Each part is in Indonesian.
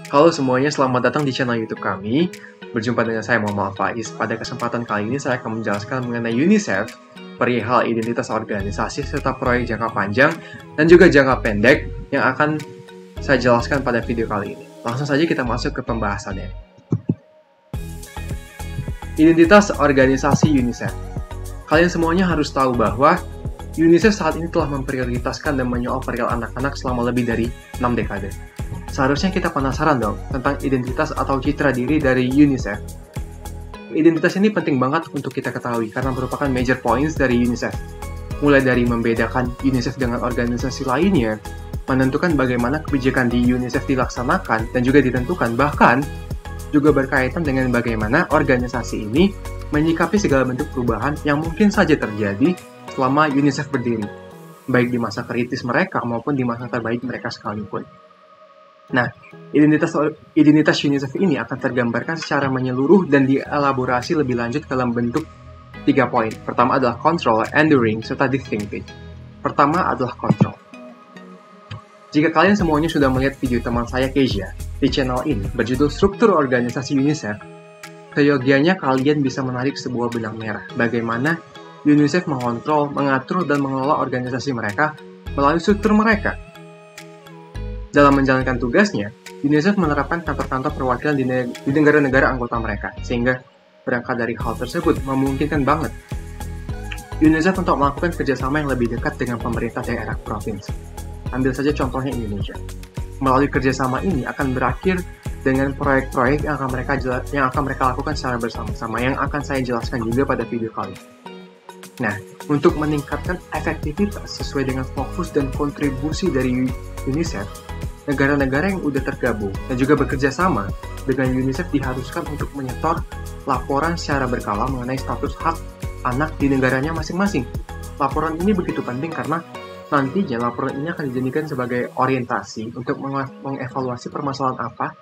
Halo semuanya, selamat datang di channel YouTube kami. Berjumpa dengan saya Muhammad Faiz. Pada kesempatan kali ini saya akan menjelaskan mengenai UNICEF, perihal identitas organisasi serta proyek jangka panjang dan juga jangka pendek yang akan saya jelaskan pada video kali ini. Langsung saja kita masuk ke pembahasannya. Identitas organisasi UNICEF. Kalian semuanya harus tahu bahwa UNICEF saat ini telah memprioritaskan dan menyoal perihal anak-anak selama lebih dari 6 dekade. Seharusnya kita penasaran dong tentang identitas atau citra diri dari UNICEF. Identitas ini penting banget untuk kita ketahui karena merupakan major points dari UNICEF. Mulai dari membedakan UNICEF dengan organisasi lainnya, menentukan bagaimana kebijakan di UNICEF dilaksanakan dan juga ditentukan, bahkan juga berkaitan dengan bagaimana organisasi ini menyikapi segala bentuk perubahan yang mungkin saja terjadi selama UNICEF berdiri, baik di masa kritis mereka maupun di masa terbaik mereka sekalipun. Nah, identitas UNICEF ini akan tergambarkan secara menyeluruh dan dielaborasi lebih lanjut dalam bentuk 3 poin. Pertama adalah control, enduring, serta distinctive. Pertama adalah control. Jika kalian semuanya sudah melihat video teman saya Kezia di channel ini berjudul Struktur Organisasi UNICEF, seyogianya kalian bisa menarik sebuah benang merah bagaimana UNICEF mengontrol, mengatur, dan mengelola organisasi mereka melalui struktur mereka. Dalam menjalankan tugasnya, UNICEF menerapkan kantor-kantor perwakilan di negara-negara anggota mereka, sehingga berangkat dari hal tersebut memungkinkan banget UNICEF untuk melakukan kerjasama yang lebih dekat dengan pemerintah daerah provinsi. Ambil saja contohnya Indonesia. Melalui kerjasama ini akan berakhir dengan proyek-proyek yang akan mereka lakukan secara bersama-sama, yang akan saya jelaskan juga pada video kali ini. Nah, untuk meningkatkan efektivitas sesuai dengan fokus dan kontribusi dari UNICEF, negara-negara yang sudah tergabung dan juga bekerja sama dengan UNICEF diharuskan untuk menyetor laporan secara berkala mengenai status hak anak di negaranya masing-masing. Laporan ini begitu penting karena nantinya laporan ini akan dijadikan sebagai orientasi untuk mengevaluasi permasalahan apa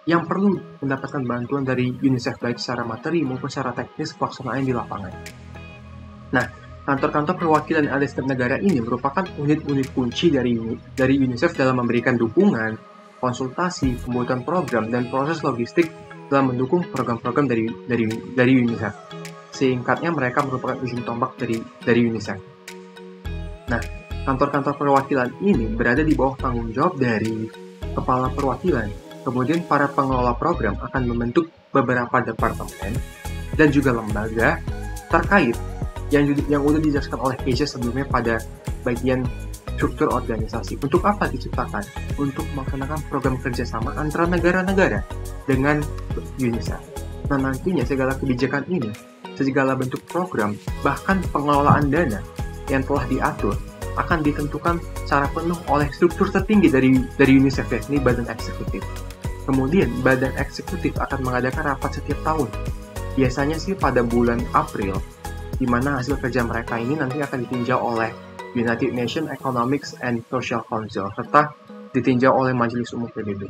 yang perlu mendapatkan bantuan dari UNICEF baik secara materi maupun secara teknis pelaksanaan di lapangan. Nah, kantor-kantor perwakilan ada setiap negara ini merupakan unit-unit kunci dari UNICEF dalam memberikan dukungan, konsultasi, pembuatan program, dan proses logistik dalam mendukung program-program dari UNICEF. Singkatnya, mereka merupakan ujung tombak dari UNICEF. Nah, kantor-kantor perwakilan ini berada di bawah tanggung jawab dari kepala perwakilan. Kemudian, para pengelola program akan membentuk beberapa departemen dan juga lembaga terkait yang udah dijelaskan oleh Kezia sebelumnya pada bagian struktur organisasi. Untuk apa diciptakan? Untuk melaksanakan program kerjasama antara negara-negara dengan UNICEF. Nah, nantinya segala kebijakan ini, segala bentuk program, bahkan pengelolaan dana yang telah diatur akan ditentukan secara penuh oleh struktur tertinggi dari UNICEF, yakni Badan Eksekutif. Kemudian, Badan Eksekutif akan mengadakan rapat setiap tahun. Biasanya sih pada bulan April, di mana hasil kerja mereka ini nanti akan ditinjau oleh United Nations Economic and Social Council, serta ditinjau oleh Majelis Umum PBB.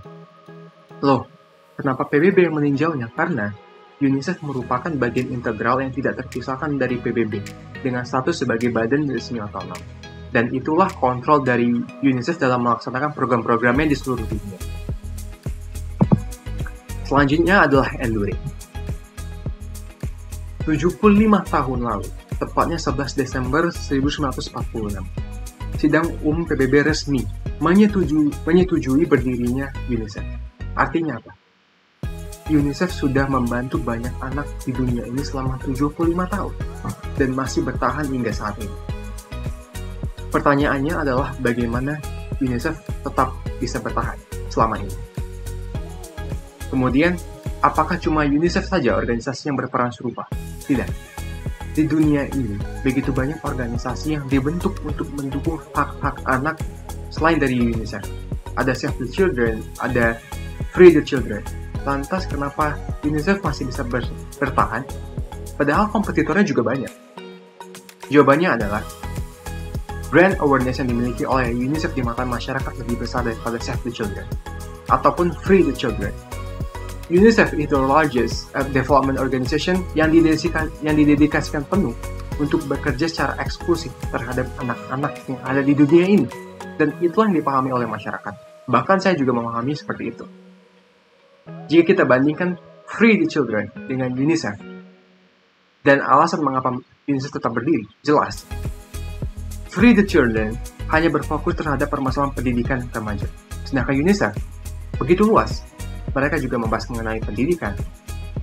Loh, kenapa PBB yang meninjaunya? Karena UNICEF merupakan bagian integral yang tidak terpisahkan dari PBB, dengan status sebagai badan resmi otonom. Dan itulah kontrol dari UNICEF dalam melaksanakan program-programnya di seluruh dunia. Selanjutnya adalah enduring. 75 tahun lalu, tepatnya 11 Desember 1946, Sidang Umum PBB resmi menyetujui berdirinya UNICEF. Artinya apa? UNICEF sudah membantu banyak anak di dunia ini selama 75 tahun dan masih bertahan hingga saat ini. Pertanyaannya adalah bagaimana UNICEF tetap bisa bertahan selama ini. Kemudian, apakah cuma UNICEF saja organisasi yang berperan serupa? Tidak. Di dunia ini, begitu banyak organisasi yang dibentuk untuk mendukung hak-hak anak selain dari UNICEF. Ada Save the Children, ada Free the Children. Lantas, kenapa UNICEF masih bisa bertahan? Padahal kompetitornya juga banyak. Jawabannya adalah, brand awareness yang dimiliki oleh UNICEF di mata masyarakat lebih besar daripada Save the Children ataupun Free the Children. UNICEF is the largest development organization yang didedikasikan penuh untuk bekerja secara eksklusif terhadap anak-anak yang ada di dunia ini. Dan itulah yang dipahami oleh masyarakat. Bahkan saya juga memahami seperti itu. Jika kita bandingkan Free the Children dengan UNICEF, dan alasan mengapa UNICEF tetap berdiri, jelas. Free the Children hanya berfokus terhadap permasalahan pendidikan remaja. Sedangkan UNICEF begitu luas. Mereka juga membahas mengenai pendidikan,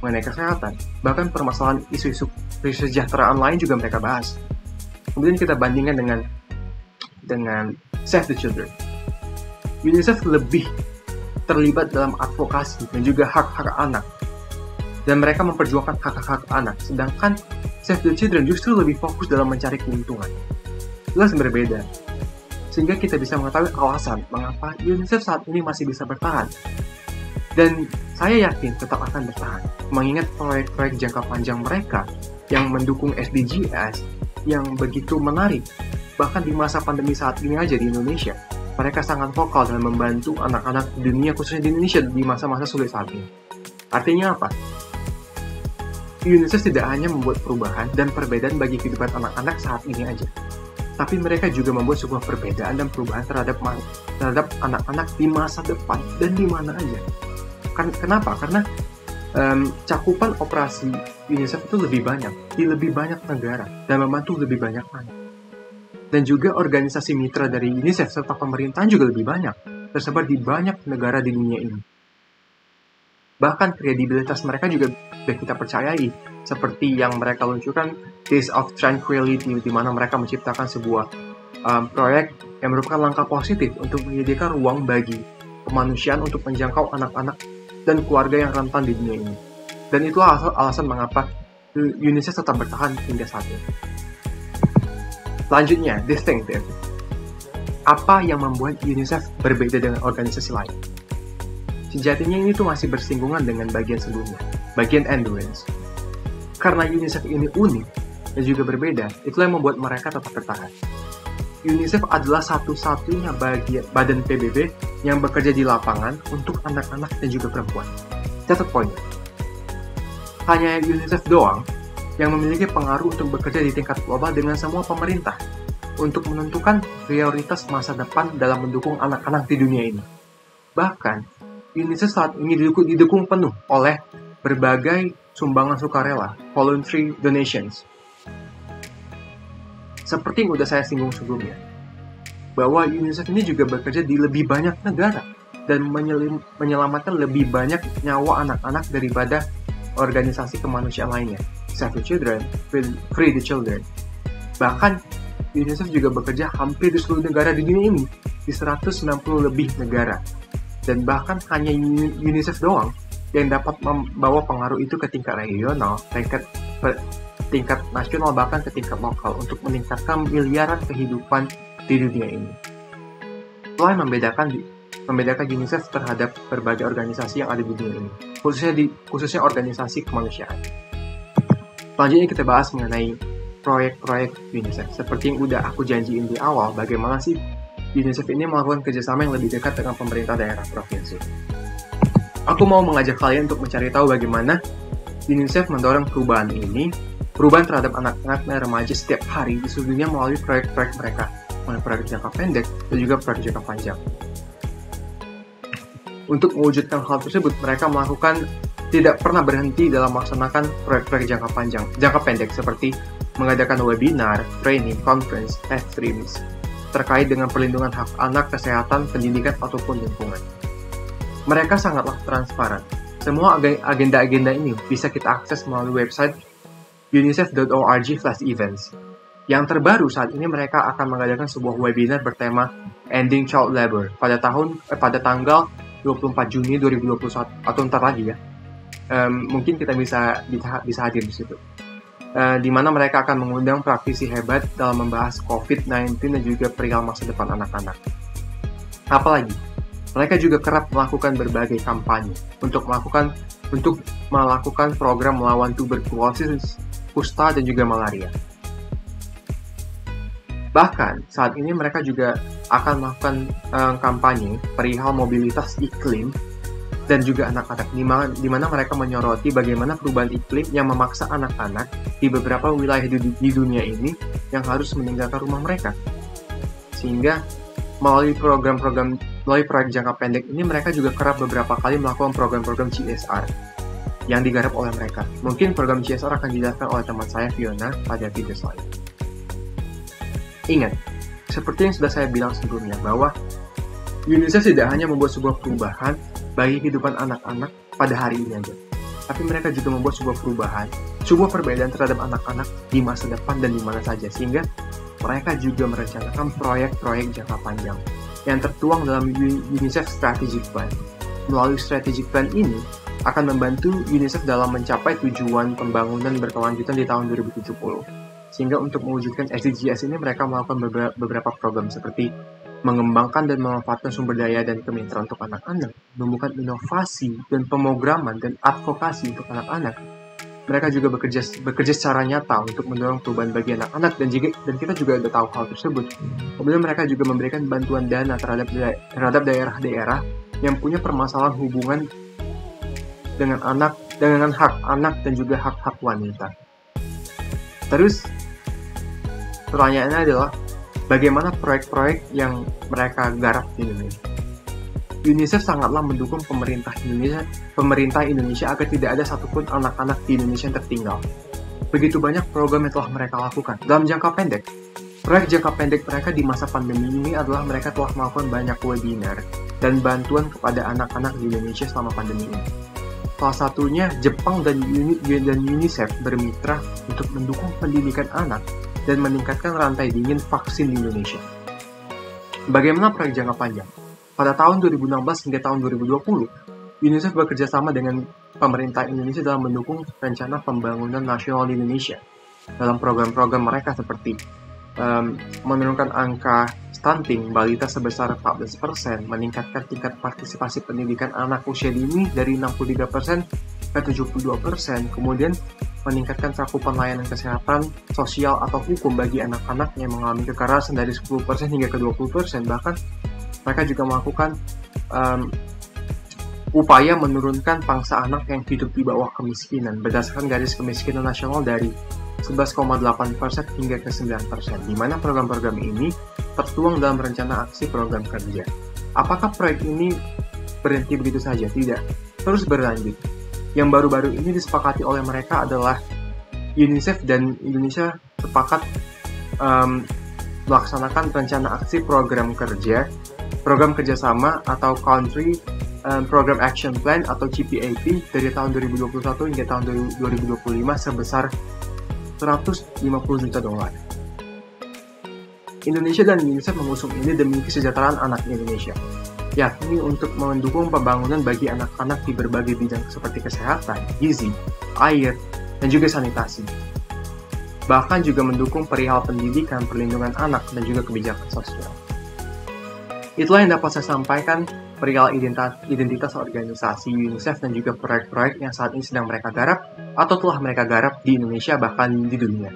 mengenai kesehatan, bahkan permasalahan isu-isu kesejahteraan lain juga mereka bahas. Kemudian kita bandingkan dengan Save the Children. UNICEF lebih terlibat dalam advokasi dan juga hak-hak anak. Dan mereka memperjuangkan hak-hak anak. Sedangkan Save the Children justru lebih fokus dalam mencari keuntungan. Jelas berbeda. Sehingga kita bisa mengetahui alasan mengapa UNICEF saat ini masih bisa bertahan. Dan saya yakin tetap akan bertahan. Mengingat proyek-proyek jangka panjang mereka yang mendukung SDGs yang begitu menarik. Bahkan di masa pandemi saat ini aja di Indonesia, mereka sangat vokal dalam membantu anak-anak di dunia, khususnya di Indonesia di masa-masa sulit saat ini. Artinya apa? UNICEF tidak hanya membuat perubahan dan perbedaan bagi kehidupan anak-anak saat ini aja, tapi mereka juga membuat sebuah perbedaan dan perubahan terhadap anak-anak di masa depan dan di mana aja. Kenapa? Karena cakupan operasi UNICEF itu lebih banyak, di lebih banyak negara, dan membantu lebih banyak anak. Dan juga organisasi mitra dari UNICEF serta pemerintahan juga lebih banyak, tersebar di banyak negara di dunia ini. Bahkan kredibilitas mereka juga sudah kita percayai, seperti yang mereka luncurkan Days of Tranquility, di mana mereka menciptakan sebuah proyek yang merupakan langkah positif untuk menyediakan ruang bagi kemanusiaan untuk menjangkau anak-anak dan keluarga yang rentan di dunia ini. Dan itulah alasan mengapa UNICEF tetap bertahan hingga saat ini. Selanjutnya, distinctive. Apa yang membuat UNICEF berbeda dengan organisasi lain? Sejatinya ini tuh masih bersinggungan dengan bagian sebelumnya, bagian endurance. Karena UNICEF ini unik dan juga berbeda, itulah yang membuat mereka tetap bertahan. UNICEF adalah satu-satunya badan PBB yang bekerja di lapangan untuk anak-anak dan juga perempuan. Catat poinnya. Hanya UNICEF doang yang memiliki pengaruh untuk bekerja di tingkat global dengan semua pemerintah untuk menentukan prioritas masa depan dalam mendukung anak-anak di dunia ini. Bahkan, UNICEF saat ini didukung penuh oleh berbagai sumbangan sukarela, voluntary donations. Seperti yang sudah saya singgung sebelumnya, bahwa UNICEF ini juga bekerja di lebih banyak negara dan menyelamatkan lebih banyak nyawa anak-anak daripada organisasi kemanusiaan lainnya, Save the Children, Free the Children. Bahkan, UNICEF juga bekerja hampir di seluruh negara di dunia ini, di 190 lebih negara. Dan bahkan hanya UNICEF doang yang dapat membawa pengaruh itu ke tingkat regional, tingkat nasional, bahkan ke tingkat lokal untuk meningkatkan miliaran kehidupan di dunia ini. Selain membedakan UNICEF terhadap berbagai organisasi yang ada di dunia ini, khususnya organisasi kemanusiaan. Selanjutnya kita bahas mengenai proyek-proyek UNICEF. Seperti yang udah aku janjiin di awal, bagaimana sih UNICEF ini melakukan kerjasama yang lebih dekat dengan pemerintah daerah provinsi. Aku mau mengajak kalian untuk mencari tahu bagaimana UNICEF mendorong perubahan terhadap anak-anak dan remaja setiap hari di seluruh dunia melalui proyek-proyek mereka, mulai proyek jangka pendek dan juga proyek jangka panjang. Untuk mewujudkan hal tersebut, mereka tidak pernah berhenti dalam melaksanakan proyek-proyek jangka pendek seperti mengadakan webinar, training, conference, live streams terkait dengan perlindungan hak anak, kesehatan, pendidikan, ataupun lingkungan. Mereka sangatlah transparan. Semua agenda-agenda ini bisa kita akses melalui website unicef.org/events. Yang terbaru saat ini mereka akan mengadakan sebuah webinar bertema Ending Child Labor pada tanggal 24 Juni 2021 atau ntar lagi ya. Mungkin kita bisa hadir di situ. Di mana mereka akan mengundang praktisi hebat dalam membahas COVID-19 dan juga perihal masa depan anak-anak. Apalagi, mereka juga kerap melakukan berbagai kampanye untuk melakukan program melawan tuberkulosis, kusta, dan juga malaria. Bahkan, saat ini mereka juga akan melakukan kampanye perihal mobilitas iklim dan juga anak-anak, di mana mereka menyoroti bagaimana perubahan iklim yang memaksa anak-anak di beberapa wilayah di dunia ini yang harus meninggalkan rumah mereka. Sehingga Melalui proyek jangka pendek ini, mereka juga kerap beberapa kali melakukan program-program CSR yang digarap oleh mereka. Mungkin program CSR akan dijelaskan oleh teman saya Fiona pada video selanjutnya. Ingat, seperti yang sudah saya bilang sebelumnya, bahwa UNICEF tidak hanya membuat sebuah perubahan bagi kehidupan anak-anak pada hari ini aja, tapi mereka juga membuat sebuah perubahan, sebuah perbedaan terhadap anak-anak di masa depan dan di mana saja, sehingga mereka juga merencanakan proyek-proyek jangka panjang yang tertuang dalam UNICEF Strategic Plan. Melalui Strategic Plan ini akan membantu UNICEF dalam mencapai tujuan pembangunan berkelanjutan di tahun 2070. Sehingga untuk mewujudkan SDGs ini, mereka melakukan beberapa program seperti mengembangkan dan memanfaatkan sumber daya dan kemitraan untuk anak-anak, menemukan inovasi dan pemrograman dan advokasi untuk anak-anak. Mereka juga bekerja secara nyata untuk mendorong perubahan bagi anak-anak, dan kita juga udah tahu hal tersebut. Kemudian mereka juga memberikan bantuan dana terhadap daerah-daerah yang punya permasalahan hubungan dengan hak anak dan juga hak-hak wanita. Terus pertanyaannya adalah, bagaimana proyek-proyek yang mereka garap di Indonesia? UNICEF sangatlah mendukung pemerintah Indonesia agar tidak ada satupun anak-anak di Indonesia yang tertinggal. Begitu banyak program yang telah mereka lakukan. Dalam jangka pendek, proyek jangka pendek mereka di masa pandemi ini adalah mereka telah melakukan banyak webinar dan bantuan kepada anak-anak di Indonesia selama pandemi ini. Salah satunya, Jepang dan UNICEF bermitra untuk mendukung pendidikan anak dan meningkatkan rantai dingin vaksin di Indonesia. Bagaimana proyek jangka panjang? Pada tahun 2016 hingga tahun 2020, UNICEF bekerja sama dengan pemerintah Indonesia dalam mendukung rencana pembangunan nasional di Indonesia. Dalam program-program mereka seperti menurunkan angka stunting balita sebesar 14%, meningkatkan tingkat partisipasi pendidikan anak usia dini dari 63% ke 72%, kemudian meningkatkan cakupan layanan kesehatan, sosial, atau hukum bagi anak-anak yang mengalami kekerasan dari 10% hingga ke 20%, bahkan mereka juga melakukan upaya menurunkan pangsa anak yang hidup di bawah kemiskinan berdasarkan garis kemiskinan nasional dari 11,8% hingga ke 9%, di mana program-program ini tertuang dalam rencana aksi program kerja. Apakah proyek ini berhenti begitu saja? Tidak, terus berlanjut. Yang baru-baru ini disepakati oleh mereka adalah UNICEF dan Indonesia sepakat melaksanakan rencana aksi program kerjasama atau Country Program Action Plan atau CPAP dari tahun 2021 hingga tahun 2025 sebesar $150 juta. Indonesia dan UNICEF mengusung ini demi kesejahteraan anak Indonesia, yakni untuk mendukung pembangunan bagi anak-anak di berbagai bidang seperti kesehatan, gizi, air, dan juga sanitasi. Bahkan juga mendukung perihal pendidikan, perlindungan anak, dan juga kebijakan sosial. Itulah yang dapat saya sampaikan perihal identitas organisasi UNICEF dan juga proyek-proyek yang saat ini sedang mereka garap atau telah mereka garap di Indonesia bahkan di dunia.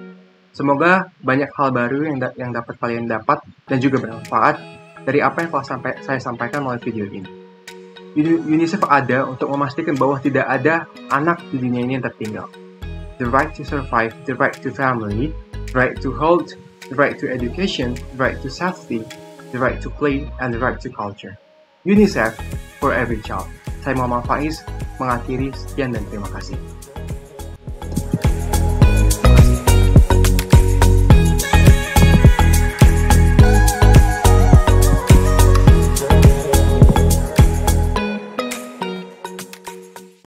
Semoga banyak hal baru yang dapat kalian dapat dan juga bermanfaat dari apa yang telah saya sampaikan melalui video ini. UNICEF ada untuk memastikan bahwa tidak ada anak di dunia ini yang tertinggal. The right to survive, the right to family, the right to health, the right to education, the right to safety, the right to play, and the right to culture. UNICEF for every child. Saya Muhammad Faiz mengakhiri, sekian dan terima kasih.